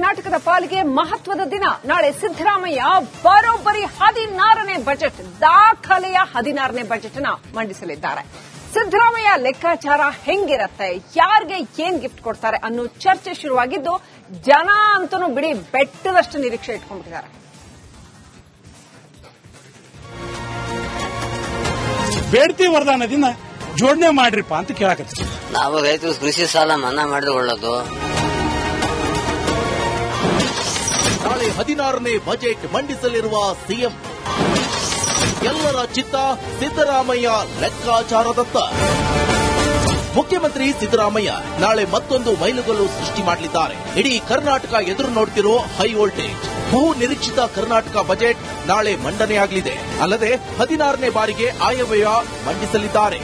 ಕರ್ನಾಟಕದ ಪಾಲಿಗೆ ಮಹತ್ವದ ದಿನ. ನಾಳೆ ಸಿದ್ದರಾಮಯ್ಯ ಬರೋಬ್ಬರಿ 16ನೇ ಬಜೆಟ್, ದಾಖಲೆಯ 16ನೇ ಬಜೆಟ್ ಅನ್ನು ಮಂಡಿಸಲಿದ್ದಾರೆ. ಸಿದ್ದರಾಮಯ್ಯ ಲೆಕ್ಕಾಚಾರ ಹೆಂಗಿರತ್ತೆ, ಯಾರಿಗೆ ಏನ್ ಗಿಫ್ಟ್ ಕೊಡ್ತಾರೆ ಅನ್ನೋ ಚರ್ಚೆ ಶುರುವಾಗಿದ್ದು, ಜನ ಅಂತನೂ ಬಿಡಿ ಬೆಟ್ಟದಷ್ಟು ನಿರೀಕ್ಷೆ ಇಟ್ಕೊಂಡ್ಬಿಟ್ಟಿದ್ದಾರೆ. ಬೇಡ್ತಿ ವರದಾನದಿಂದ ಜೋಡಣೆ ಮಾಡ್ರಿಪ್ಪ ಅಂತ ಕೇಳಕತ್ತೀವಿ. ನಾವು ರೈತರು ಕೃಷಿ ಸಾಲ ಮನ್ನಾ ಮಾಡಿದ್ರೆ ಒಳ್ಳೇದು. ನಾಳೆ 16ನೇ ಬಜೆಟ್ ಮಂಡಿಸಲಿರುವ ಸಿಎಂ, ಎಲ್ಲರ ಚಿತ್ತ ಸಿದ್ದರಾಮಯ್ಯ ಲೆಕ್ಕಾಚಾರದತ್ತ. ಮುಖ್ಯಮಂತ್ರಿ ಸಿದ್ದರಾಮಯ್ಯ ನಾಳೆ ಮತ್ತೊಂದು ಮೈಲುಗಲ್ಲು ಸೃಷ್ಟಿ ಮಾಡಲಿದ್ದಾರೆ. ಇಡೀ ಕರ್ನಾಟಕ ಎದುರು ನೋಡ್ತಿರೋ ಹೈ ವೋಲ್ಟೇಜ್ ಬಹು ನಿರೀಕ್ಷಿತ ಕರ್ನಾಟಕ ಬಜೆಟ್ ನಾಳೆ ಮಂಡನೆಯಾಗಲಿದೆ. ಅಲ್ಲದೆ 16ನೇ ಬಾರಿಗೆ ಆಯವ್ಯಯ ಮಂಡಿಸಲಿದ್ದಾರೆ.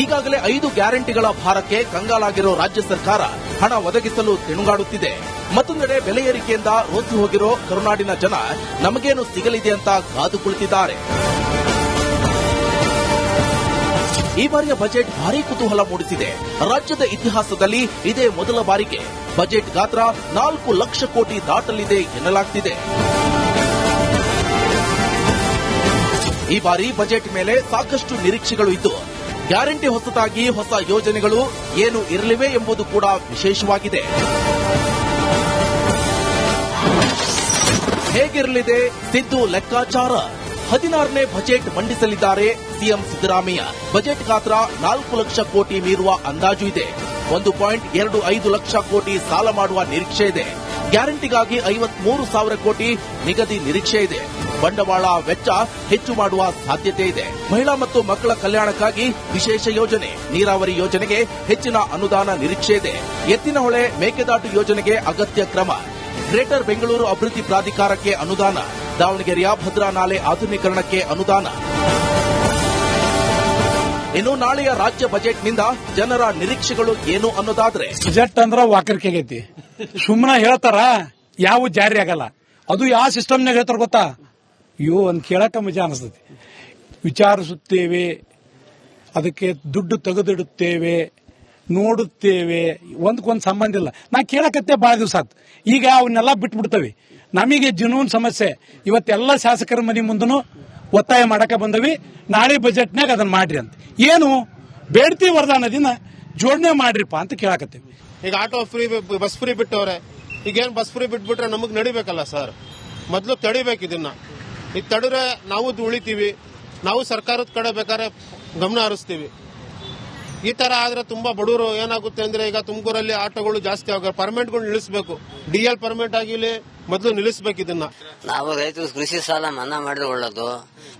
ಈಗಾಗಲೇ 5 ಗ್ಯಾರಂಟಿಗಳ ಭಾರಕ್ಕೆ ಕಂಗಾಲಾಗಿರೋ ರಾಜ್ಯ ಸರ್ಕಾರ ಹಣ ಒದಗಿಸಲು ತಿಣುಗಾಡುತ್ತಿದೆ. ಮತ್ತೊಂದೆಡೆ ಬೆಲೆ ಏರಿಕೆಯಿಂದ ರೋಸಿ ಹೋಗಿರೋ ಕರುನಾಡಿನ ಜನ ನಮಗೇನು ಸಿಗಲಿದೆ ಅಂತ ಕಾದು ಕುಳಿತಿದ್ದಾರೆ. ಈ ಬಾರಿಯ ಬಜೆಟ್ ಭಾರೀ ಕುತೂಹಲ ಮೂಡಿಸಿದೆ. ರಾಜ್ಯದ ಇತಿಹಾಸದಲ್ಲಿ ಇದೇ ಮೊದಲ ಬಾರಿಗೆ ಬಜೆಟ್ ಗಾತ್ರ 4 ಲಕ್ಷ ಕೋಟಿ ದಾಟಲಿದೆ ಎನ್ನಲಾಗ್ತಿದೆ. ಈ ಬಾರಿ ಬಜೆಟ್ ಮೇಲೆ ಸಾಕಷ್ಟು ನಿರೀಕ್ಷೆಗಳು ಇದ್ದು, ಗ್ಯಾರಂಟಿ ಹೊಸತಾಗಿ ಹೊಸ ಯೋಜನೆಗಳು ಏನು ಇರಲಿವೆ ಎಂಬುದು ಕೂಡ ವಿಶೇಷವಾಗಿದೆ. ಹೇಗಿರಲಿದೆ ಸಿದ್ದು ಲೆಕ್ಕಾಚಾರ? 16ನೇ ಬಜೆಟ್ ಮಂಡಿಸಲಿದ್ದಾರೆ ಸಿಎಂ ಸಿದ್ದರಾಮಯ್ಯ. ಬಜೆಟ್ ಗಾತ್ರ 4 ಲಕ್ಷ ಕೋಟಿ ಮೀರುವ ಅಂದಾಜು ಇದೆ. 1.25 ಲಕ್ಷ ಕೋಟಿ ಸಾಲ ಮಾಡುವ ನಿರೀಕ್ಷೆ ಇದೆ. ಗ್ಯಾರಂಟಿಗಾಗಿ 53,000 ಕೋಟಿ ನಿಗದಿ ನಿರೀಕ್ಷೆ ಇದೆ. ಬಂಡವಾಳ ವೆಚ್ಚ ಹೆಚ್ಚು ಮಾಡುವ ಸಾಧ್ಯತೆ ಇದೆ. ಮಹಿಳಾ ಮತ್ತು ಮಕ್ಕಳ ಕಲ್ಯಾಣಕ್ಕಾಗಿ ವಿಶೇಷ ಯೋಜನೆ, ನೀರಾವರಿ ಯೋಜನೆಗೆ ಹೆಚ್ಚಿನ ಅನುದಾನ ನಿರೀಕ್ಷೆ ಇದೆ. ಎತ್ತಿನಹೊಳೆ ಮೇಕೆದಾಟು ಯೋಜನೆಗೆ ಅಗತ್ಯ ಕ್ರಮ, ಗ್ರೇಟರ್ ಬೆಂಗಳೂರು ಅಭಿವೃದ್ಧಿ ಪ್ರಾಧಿಕಾರಕ್ಕೆ ಅನುದಾನ, ದಾವಣಗೆರೆಯ ಭದ್ರಾ ನಾಲೆ ಆಧುನೀಕರಣಕ್ಕೆ ಅನುದಾನ. ಇನ್ನು ನಾಳೆಯ ರಾಜ್ಯ ಬಜೆಟ್ನಿಂದ ಜನರ ನಿರೀಕ್ಷೆಗಳು ಏನು ಅನ್ನೋದಾದ್ರೆ, ಬಜೆಟ್ ಅಂದ್ರ ವಾಕರಿಕೆ ಆಗೈತಿ. ಸುಮ್ಮನೆ ಹೇಳ್ತಾರ, ಯಾವ ಜಾರಿ ಆಗಲ್ಲ. ಅದು ಯಾವ ಸಿಸ್ಟಮ್ನಾಗ ಹೇಳ್ತಾರ ಗೊತ್ತಾ? ಅಯ್ಯೋ ಒಂದ್ ಕೇಳಕ ಮಜಾ ಅನಿಸ್ತದೆ. ವಿಚಾರಿಸುತ್ತೇವೆ, ಅದಕ್ಕೆ ದುಡ್ಡು ತೆಗೆದಿಡುತ್ತೇವೆ, ನೋಡುತ್ತೇವೆ, ಒಂದಕ್ಕೊಂದು ಸಂಬಂಧ ಇಲ್ಲ. ನಾ ಕೇಳಕತ್ತೆ ಬಹಳ ದಿವಸ ಆತ್. ಈಗ ಅವನ್ನೆಲ್ಲ ಬಿಟ್ಬಿಡ್ತವೆ. ನಮಗೆ ಜುನೂನ್ ಸಮಸ್ಯೆ. ಇವತ್ತೆಲ್ಲ ಶಾಸಕರ ಮನೆ ಮುಂದೂ ಒತ್ತಾಯ ಮಾಡಕ ಬಂದವಿ, ನಾಳೆ ಬಜೆಟ್ನಾಗ ಅದನ್ನ ಮಾಡ್ರಿ ಅಂತ. ಏನು ಬೇಡ್ತಿ ವರದಾನದಿಂದ ಜೋಡಣೆ ಮಾಡ್ರಿಪ್ಪ ಅಂತ ಕೇಳಕತ್ತೇವಿ. ಈಗ ಆಟೋ ಫ್ರೀ, ಬಸ್ ಫ್ರೀ ಬಿಟ್ಟವ್ರೆ. ಈಗೇನು ಬಸ್ ಫ್ರೀ ಬಿಟ್ಬಿಟ್ರೆ ನಮಗ್ ನಡಿಬೇಕಲ್ಲ ಸರ್, ಮೊದಲು ತಡಿಬೇಕು ಇದನ್ನ. ಈಗ ತಡಿದ್ರೆ ನಾವು ಉಳಿತೀವಿ, ನಾವು ಸರ್ಕಾರದ ಕಡೆ ಬೇಕಾದ್ರೆ ಗಮನ ಹರಿಸ್ತೀವಿ. ಈ ತರ ಆದ್ರೆ ತುಂಬಾ ಬಡವರು ಏನಾಗುತ್ತೆ ಅಂದ್ರೆ, ಈಗ ತುಮಕೂರಲ್ಲಿ ಆಟೋಗಳು ಜಾಸ್ತಿ ಆಗ ಪರ್ಮಿಟ್ಗಳು ನಿಲ್ಲಿಸಬೇಕು. ಡಿಎಲ್ ಪರ್ಮಿಟ್ ಆಗಿಲಿ ಮೊದಲು ನಿಲ್ಲಿಸಬೇಕು ಇದನ್ನ. ನಾವು ರೈತರು ಕೃಷಿ ಸಾಲ ಮನ್ನಾ ಮಾಡಿದ್ರೆ ಒಳ್ಳೇದು.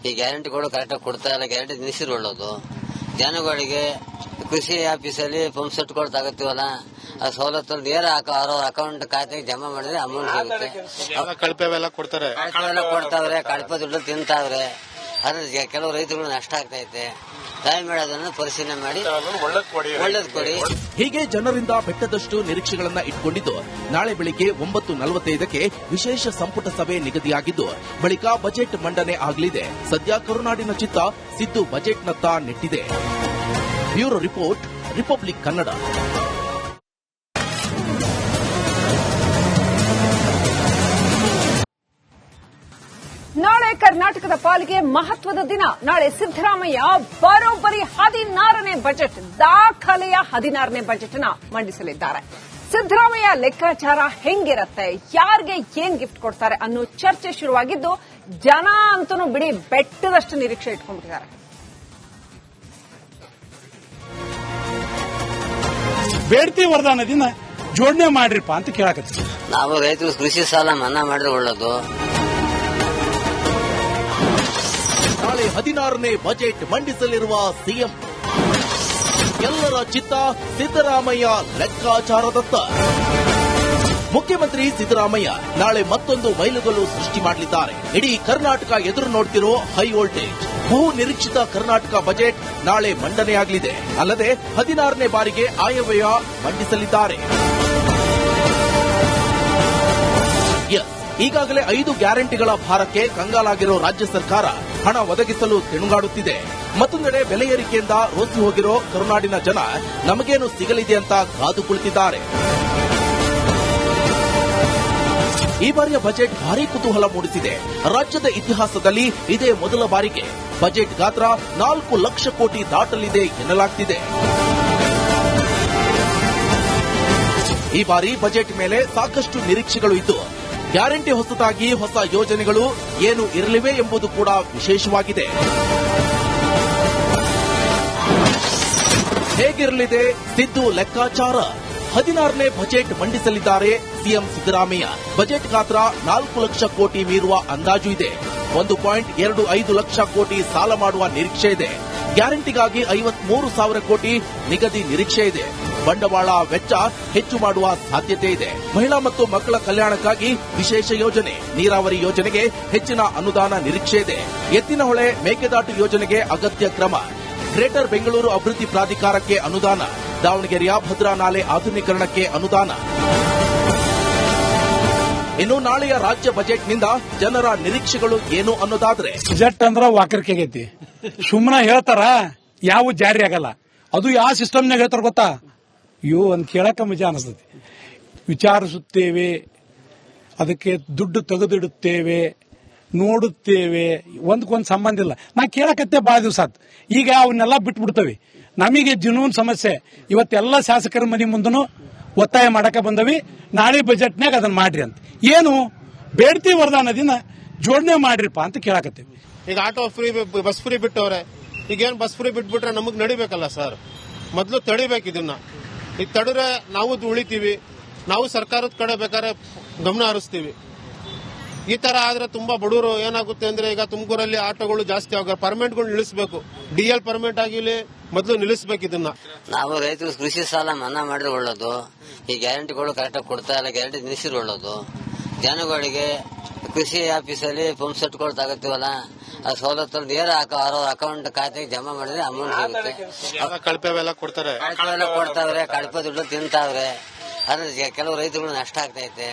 ಈ ಗ್ಯಾರಂಟಿಗಳು ಕರೆಕ್ಟಾಗಿ ಕೊಡ್ತಾ ಇಲ್ಲ, ಗ್ಯಾರಂಟಿ ನಿಲ್ಲಿಸಿದ್ರೆ ಒಳ್ಳೇದು. ಜನಗಳಿಗೆ ಕೃಷಿ ಆಫೀಸಲ್ಲಿ ಪಂಪ್ ಸೆಟ್ ಕೊಡ್ತಾಗತ್ತೀವಲ್ಲ, ಆ ಸವಲತ್ತು ನೇರ ಅವ್ರ ಅಕೌಂಟ್ ಖಾತೆಗೆ ಜಮಾ ಮಾಡಿದ್ರೆ ಅಮೌಂಟ್ ಸಿಗುತ್ತೆ. ಕಳಪೆ ಕೊಡ್ತಾರೆ, ಕೊಡ್ತಾವ್ರೆ, ಕಳಪೆ ದುಡ್ಡು ತಿಂತಾವ್ರೆ. ಅದ್ರ ಕೆಲವು ರೈತರು ನಷ್ಟ ಆಗ್ತೈತೆ. ದಯಮಾಡಿ ಅದನ್ನು ಪರಿಶೀಲನೆ ಮಾಡಿ ಒಳ್ಳೇದು ಕೊಡಿ. ಹೀಗೆ ಜನರಿಂದ ಬೆಟ್ಟದಷ್ಟು ನಿರೀಕ್ಷೆಗಳನ್ನ ಇಟ್ಕೊಂಡಿದ್ದು, ನಾಳೆ ಬೆಳಿಗ್ಗೆ 9:45ಕ್ಕೆ ವಿಶೇಷ ಸಂಪುಟ ಸಭೆ ನಿಗದಿಯಾಗಿದ್ದು, ಬಳಿಕ ಬಜೆಟ್ ಮಂಡನೆ ಆಗಲಿದೆ. ಸದ್ಯ ಕರುನಾಡಿನ ಚಿತ್ತ ಸಿದ್ದು ಬಜೆಟ್ನತ್ತ ನೆಟ್ಟಿದೆ. Bureau report, Republic Kannada. ನಾಳೆ ಕರ್ನಾಟಕದ ಪಾಲಿಗೆ ಮಹತ್ವದ ದಿನ. ನಾಳೆ ಸಿದ್ದರಾಮಯ್ಯ ಬರೋಬ್ಬರಿ 16ನೇ ಬಜೆಟ್, ದಾಖಲೆಯ 16ನೇ ಬಜೆಟ್ ಅನ್ನು ಮಂಡಿಸಲಿದ್ದಾರೆ. ಸಿದ್ದರಾಮಯ್ಯ ಲೆಕ್ಕಾಚಾರ ಹೆಂಗಿರತ್ತೆ, ಯಾರಿಗೆ ಏನ್ ಗಿಫ್ಟ್ ಕೊಡ್ತಾರೆ ಅನ್ನೋ ಚರ್ಚೆ ಶುರುವಾಗಿದ್ದು, ಜನ ಅಂತನೂ ಬಿಡಿ ಬೆಟ್ಟದಷ್ಟು ನಿರೀಕ್ಷೆ ಇಟ್ಕೊಂಡ್ಬಿಟ್ಟಿದ್ದಾರೆ. ಬೇಡ್ತಿ ವರದಾನದಿಂದ ಜೋಡಣೆ ಮಾಡ್ರಿಪ್ಪ ಅಂತ ಕೇಳಕತ್ತೀವಿ. ನಾವು ರೈತರು ಕೃಷಿ ಸಾಲ ಮನ್ನಾ ಮಾಡಿದ್ರೆ ಒಳ್ಳೇದು. ನಾಳೆ 16ನೇ ಬಜೆಟ್ ಮಂಡಿಸಲಿರುವ ಸಿಎಂ, ಎಲ್ಲರ ಚಿತ್ತ ಸಿದ್ದರಾಮಯ್ಯ ಲೆಕ್ಕಾಚಾರದತ್ತ. ಮುಖ್ಯಮಂತ್ರಿ ಸಿದ್ದರಾಮಯ್ಯ ನಾಳೆ ಮತ್ತೊಂದು ಮೈಲುಗಲ್ಲು ಸೃಷ್ಟಿ ಮಾಡಲಿದ್ದಾರೆ. ಇಡೀ ಕರ್ನಾಟಕ ಎದುರು ನೋಡ್ತಿರೋ ಹೈ ವೋಲ್ಟೇಜ್ ಬಹು ನಿರೀಕ್ಷಿತ ಕರ್ನಾಟಕ ಬಜೆಟ್ ನಾಳೆ ಮಂಡನೆಯಾಗಲಿದೆ. ಅಲ್ಲದೆ 16ನೇ ಬಾರಿಗೆ ಆಯವ್ಯಯ ಮಂಡಿಸಲಿದ್ದಾರೆ. ಈಗಾಗಲೇ 5 ಗ್ಯಾರಂಟಿಗಳ ಭಾರಕ್ಕೆ ಕಂಗಾಲಾಗಿರೋ ರಾಜ್ಯ ಸರ್ಕಾರ ಹಣ ಒದಗಿಸಲು ತಿಣುಗಾಡುತ್ತಿದೆ. ಮತ್ತೊಂದೆಡೆ ಬೆಲೆ ಏರಿಕೆಯಿಂದ ರೋಸಿ ಹೋಗಿರೋ ಕರುನಾಡಿನ ಜನ ನಮಗೇನು ಸಿಗಲಿದೆ ಅಂತ ಕಾದು ಕುಳಿತಿದ್ದಾರೆ. ಈ ಬಾರಿಯ ಬಜೆಟ್ ಭಾರೀ ಕುತೂಹಲ ಮೂಡಿಸಿದೆ. ರಾಜ್ಯದ ಇತಿಹಾಸದಲ್ಲಿ ಇದೇ ಮೊದಲ ಬಾರಿಗೆ ಬಜೆಟ್ ಗಾತ್ರ 4 ಲಕ್ಷ ಕೋಟಿ ದಾಟಲಿದೆ ಎನ್ನಲಾಗ್ತಿದೆ. ಈ ಬಾರಿ ಬಜೆಟ್ ಮೇಲೆ ಸಾಕಷ್ಟು ನಿರೀಕ್ಷೆಗಳು ಇದ್ದು, ಗ್ಯಾರಂಟಿ ಹೊಸತಾಗಿ ಹೊಸ ಯೋಜನೆಗಳು ಏನು ಇರಲಿವೆ ಎಂಬುದು ಕೂಡ ವಿಶೇಷವಾಗಿದೆ. ಹೇಗಿರಲಿದೆ ಸಿದ್ದು ಲೆಕ್ಕಾಚಾರ? 16ನೇ ಬಜೆಟ್ ಮಂಡಿಸಲಿದ್ದಾರೆ ಸಿಎಂ ಸಿದ್ದರಾಮಯ್ಯ. ಬಜೆಟ್ ಗಾತ್ರ 4 ಲಕ್ಷ ಕೋಟಿ ಮೀರುವ ಅಂದಾಜು ಇದೆ. 1.25 ಲಕ್ಷ ಕೋಟಿ ಸಾಲ ಮಾಡುವ ನಿರೀಕ್ಷೆ ಇದೆ. ಗ್ಯಾರಂಟಿಗಾಗಿ 53,000 ಕೋಟಿ ನಿಗದಿ ನಿರೀಕ್ಷೆ ಇದೆ. ಬಂಡವಾಳ ವೆಚ್ಚ ಹೆಚ್ಚು ಮಾಡುವ ಸಾಧ್ಯತೆ ಇದೆ. ಮಹಿಳಾ ಮತ್ತು ಮಕ್ಕಳ ಕಲ್ಯಾಣಕ್ಕಾಗಿ ವಿಶೇಷ ಯೋಜನೆ, ನೀರಾವರಿ ಯೋಜನೆಗೆ ಹೆಚ್ಚಿನ ಅನುದಾನ ನಿರೀಕ್ಷೆ ಇದೆ. ಎತ್ತಿನಹೊಳೆ ಮೇಕೆದಾಟು ಯೋಜನೆಗೆ ಅಗತ್ಯ ಕ್ರಮ, ಗ್ರೇಟರ್ ಬೆಂಗಳೂರು ಅಭಿವೃದ್ಧಿ ಪ್ರಾಧಿಕಾರಕ್ಕೆ ಅನುದಾನ, ದಾವಣಗೆರೆಯ ಭದ್ರಾ ನಾಲೆ ಆಧುನೀಕರಣಕ್ಕೆ ಅನುದಾನ. ಇನ್ನು ನಾಳೆಯ ರಾಜ್ಯ ಬಜೆಟ್ನಿಂದ ಜನರ ನಿರೀಕ್ಷೆಗಳು ಏನು ಅನ್ನೋದಾದ್ರೆ, ಬಜೆಟ್ ಅಂದ್ರ ವಾಕರಿಕೆಗೈತಿ. ಸುಮ್ಮನೆ ಹೇಳ್ತಾರ, ಯಾವ ಜಾರಿ ಆಗಲ್ಲ. ಅದು ಯಾವ ಸಿಸ್ಟಮ್ನಾಗ ಹೇಳ್ತಾರ ಗೊತ್ತಾ? ಒಂದ್ ಕೇಳಕ ಮಜಾ ಅನಿಸ್ತದೆ. ವಿಚಾರಿಸುತ್ತೇವೆ, ಅದಕ್ಕೆ ದುಡ್ಡು ತೆಗೆದಿಡುತ್ತೇವೆ, ನೋಡುತ್ತೇವೆ, ಒಂದಕ್ಕೊಂದು ಸಂಬಂಧ ಇಲ್ಲ. ನಾ ಕೇಳಕತ್ತೆ ಬಹಳ ದಿವಸ ಆತ್. ಈಗ ಅವನ್ನೆಲ್ಲ ಬಿಟ್ಬಿಡ್ತವೆ. ನಮಗೆ ಜುನೂನ್ ಸಮಸ್ಯೆ. ಇವತ್ತೆಲ್ಲ ಶಾಸಕರ ಮನೆ ಮುಂದನು ಒತ್ತಾಯ ಮಾಡಕ ಬಂದವಿ, ನಾಳೆ ಬಜೆಟ್ನಾಗ ಅದನ್ನ ಮಾಡ್ರಿ ಅಂತ. ಏನು ಬೇಡ್ತಿ ವರದಾನದಿಂದ ಜೋಡಣೆ ಮಾಡ್ರಿಪ್ಪ ಅಂತ ಕೇಳಕತ್ತೀವಿ. ಈಗ ಆಟೋ ಫ್ರೀ, ಬಸ್ ಫ್ರೀ ಬಿಟ್ಟವ್ರೆ. ಈಗೇನು ಬಸ್ ಫ್ರೀ ಬಿಟ್ಬಿಟ್ರೆ ನಮಗ್ ನಡಿಬೇಕಲ್ಲ ಸರ್. ಮೊದಲು ತಡಿಬೇಕು ಇದನ್ನ. ಈಗ ತಡಿದ್ರೆ ನಾವು ಉಳಿತೀವಿ, ನಾವು ಸರ್ಕಾರದ ಕಡೆ ಬೇಕಾದ್ರೆ ಗಮನ ಹರಿಸ್ತೀವಿ. ಈ ತರ ಆದ್ರೆ ತುಂಬಾ ಬಡವರು ಏನಾಗುತ್ತೆ ಅಂದ್ರೆ, ಈಗ ತುಮಕೂರಲ್ಲಿ ಆಟೋಗಳು ಜಾಸ್ತಿ ಆಗ ಪರ್ಮಿಟ್ಗಳು ನಿಲ್ಲಿಸಬೇಕು. DL ಪರ್ಮಿಟ್ ಆಗಿಲಿ ಮೊದಲು ನಿಲ್ಲಿಸಬೇಕು ಇದನ್ನ. ನಾವು ರೈತರು ಕೃಷಿ ಸಾಲ ಮನ್ನಾ ಮಾಡಿದ್ರೆ ಒಳ್ಳೇದು. ಈ ಗ್ಯಾರಂಟಿಗಳು ಕರೆಕ್ಟಾಗಿ ಕೊಡ್ತಾ ಇಲ್ಲ, ಗ್ಯಾರಂಟಿ ನಿಲ್ಲಿಸಿದ್ರೆ ಒಳ್ಳೇದು. ಜನಗಳಿಗೆ ಕೃಷಿ ಆಫೀಸಲ್ಲಿ ಪಂಪ್ ಸೆಟ್ ತಗೋತೀವಲ್ಲ, ಆ ಸವಲತ್ತಲ್ಲಿ ನೇರ ಅಕೌಂಟ್ ಖಾತೆಗೆ ಜಮಾ ಮಾಡಿದ್ರೆ ಅಮೌಂಟ್ ಸಿಗುತ್ತೆ. ಕಳಪೆಲ್ಲ ಕೊಡ್ತಾರೆ, ಕೊಡ್ತಾವ್ರೆ, ಕಳಪೆ ದುಡ್ಡು ತಿಂತಾವ್ರೆ. ಅದ್ರ ಕೆಲವು ರೈತರು ನಷ್ಟ ಆಗ್ತೈತೆ.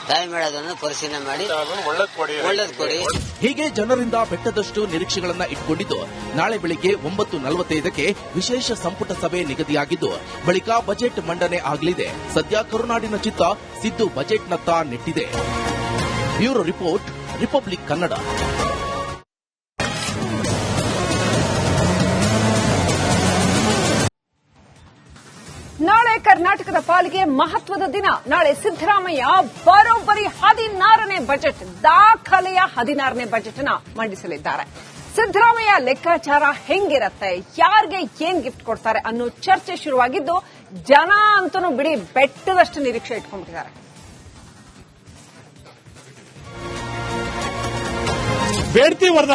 ದಯಮಾಡಿ ಅದನ್ನು ಪರಿಶೀಲನೆ ಮಾಡಿ ಒಳ್ಳೇದು ಕೊಡಿ. ಹೀಗೆ ಜನರಿಂದ ಬೆಟ್ಟದಷ್ಟು ನಿರೀಕ್ಷೆಗಳನ್ನ ಇಟ್ಕೊಂಡಿದ್ದು, ನಾಳೆ ಬೆಳಿಗ್ಗೆ 9:45ಕ್ಕೆ ವಿಶೇಷ ಸಂಪುಟ ಸಭೆ ನಿಗದಿಯಾಗಿದ್ದು, ಬಳಿಕ ಬಜೆಟ್ ಮಂಡನೆ ಆಗಲಿದೆ. ಸದ್ಯ ಕರುನಾಡಿನ ಚಿತ್ತ ಸಿದ್ದು ಬಜೆಟ್ನತ್ತ ನೆಟ್ಟಿದೆ. Bureau report, Republic Kannada. ನಾಳೆ ಕರ್ನಾಟಕದ ಪಾಲಿಗೆ ಮಹತ್ವದ ದಿನ. ನಾಳೆ ಸಿದ್ದರಾಮಯ್ಯ ಬರೋಬ್ಬರಿ 16ನೇ ಬಜೆಟ್, ದಾಖಲೆಯ 16ನೇ ಬಜೆಟ್ ಅನ್ನ ಮಂಡಿಸಲಿದ್ದಾರೆ. ಸಿದ್ದರಾಮಯ್ಯ ಲೆಕ್ಕಾಚಾರ ಹೆಂಗಿರತ್ತೆ, ಯಾರಿಗೆ ಏನ್ ಗಿಫ್ಟ್ ಕೊಡ್ತಾರೆ ಅನ್ನೋ ಚರ್ಚೆ ಶುರುವಾಗಿದ್ದು, ಜನ ಅಂತನೂ ಬಿಡಿ ಬೆಟ್ಟದಷ್ಟು ನಿರೀಕ್ಷೆ ಇಟ್ಕೊಂಡ್ಬಿಟ್ಟಿದ್ದಾರೆ. ಬೇಡ್ತಿ ವರದಾನ